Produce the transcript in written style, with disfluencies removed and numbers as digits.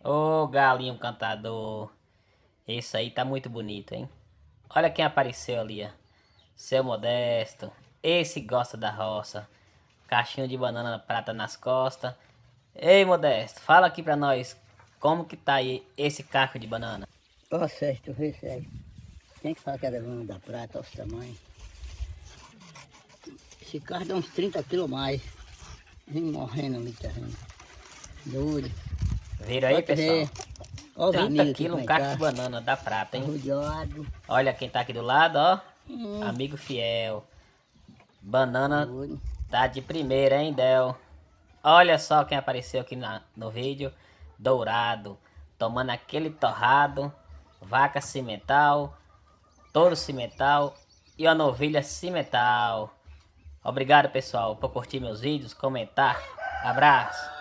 Ô, galinho cantador. Esse aí tá muito bonito, hein? Olha quem apareceu ali, ó. Seu Modesto. Esse gosta da roça. Caixinho de banana prata nas costas. Ei, Modesto, fala aqui pra nós. Como que tá aí esse caco de banana? Ó, Sérgio, tu vê, Sérgio. Quem que fala que é da banana da prata, olha o tamanho. Esse carro dá uns 30 quilos mais. Vem morrendo no terreno. Doido. Vira aí, Pode ver. pessoal. Olha os 30 amigos aqui quilos como um é que caco de tá. banana da prata, hein? Arrodeado. Olha quem tá aqui do lado, ó. Hum, Amigo fiel. Banana doido. tá de primeira, hein, Del? Olha só quem apareceu aqui no vídeo. Dourado. Tomando aquele torrado. Vaca cimental. Touro cimental. E uma novilha cimental. Obrigado, pessoal, por curtir meus vídeos, comentar. Abraço.